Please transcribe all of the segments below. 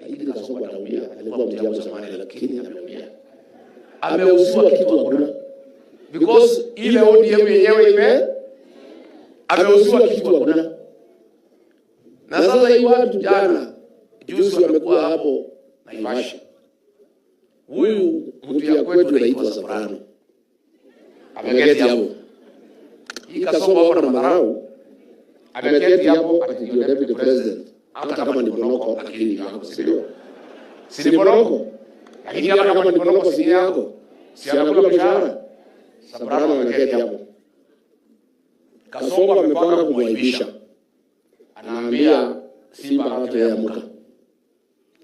Ili Kasongo ataumia, alikuwa mtu yangu zamani lakini ameumia. Ameuziwa kitu hakuna. Because ile ODM yenyewe ameuziwa kitu hakuna. Na sasa hii watu jana juzi wamekuwa hapo Naivasha. Huyu mtu ya kwetu anaitwa Soprano. Ameketi hapo. Hii Kasongo hapo na Marau. Ameketi hapo akijua deputy president. Hata kama ni Bonoko lakini yako sio. Si ni Bonoko. Lakini hata kama ni Bonoko si yako. Si anakula mshahara. Soprano ameketi hapo. Kasongo amepanga kumwaibisha. Anaambia Simba Arati yaamka.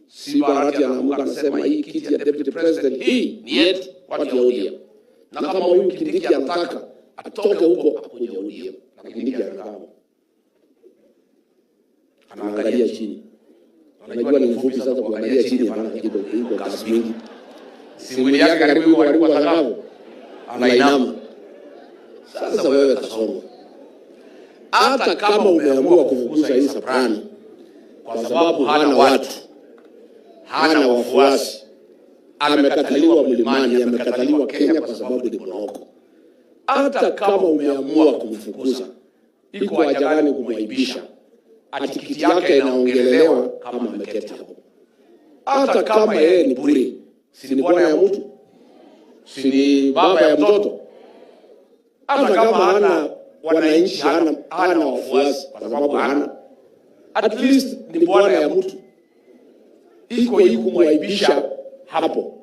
Simba Arati anaamka anasema hii kiti ya deputy president hii ni yetu watu ya ODM. Na kama huyu Kindiki anataka atoke huko akuje ODM. Na Kindiki anakaa. Anaangalia chini. Unajua ni mfupi sasa kuangalia chini maana iko kasi mingi. Simu yake karibu iko alikuwa sakafu. Anainama. Sasa wewe Kasongo. Hata kama umeamua kufukuza hii Soprano kwa sababu hana watu, hana wafuasi, amekataliwa Mlimani, amekataliwa Kenya kwa sababu ni Bonoko. Hata kama umeamua kumfukuza, iko haja gani kumwaibisha? Atikiti yake inaongelelewa kama ameketi hapo. Hata kama yeye ni bure, si ni bwana ya mtu? Si ni baba ya mtoto? Hata kama hana wananchi, hana wafuasi kwa sababu hana, at least ni bwana ya mtu. Iko kumwaibisha hapo.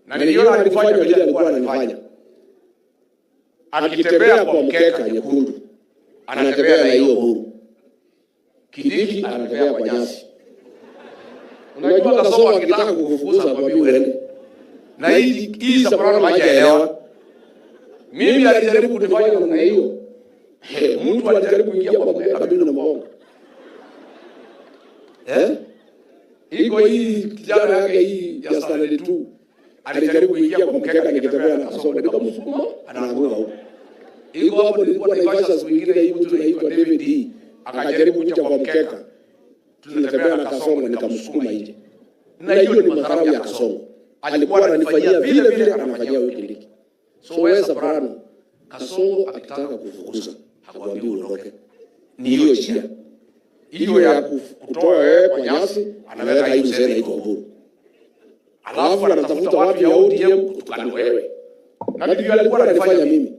Na niliona alifanya vile alikuwa anafanya. Akitembea kwa mkeka nyekundu, anatembea na hiyo huru. Kindiki anatembea kwa nyasi. Unajua Kasongo akitaka kukufukuza kwa mimi uende. Na hii Soprano hajaelewa. Mimi alijaribu kunifanya namna hiyo. Mtu alijaribu kuingia kwa mkeka kabisa na mgongo. Iko hii kijana yake hii ya standard 2 alijaribu kuingia kwa mkeka nikitembea na Kasongo nikamsukuma anaanguka huko. Iko hapo nilikuwa Naivasha siku nyingine hii mtu anaitwa David hii akajaribu kuja kwa mkeka. Tunatembea na Kasongo nikamsukuma nje. Na hiyo ni madharau ya Kasongo. Alikuwa ananifanyia vile vile anafanyia huyo Kindiki. So wewe Soprano, Kasongo akitaka kufukuza hakuambii uondoke. Ni hiyo njia. Hiyo ya kutoa wewe kwa nyasi anaweka hii mzee anaitwa Uhuru. Alafu anatafuta wapi ya ODM kutukana wewe. Na ndivyo alikuwa ananifanya mimi.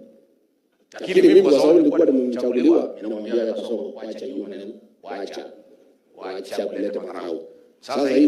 Lakini mimi kwa sababu nilikuwa nimemchaguliwa ninamwambia Kasongo waacha hiyo maneno. Waacha kuleta marau. Sasa hii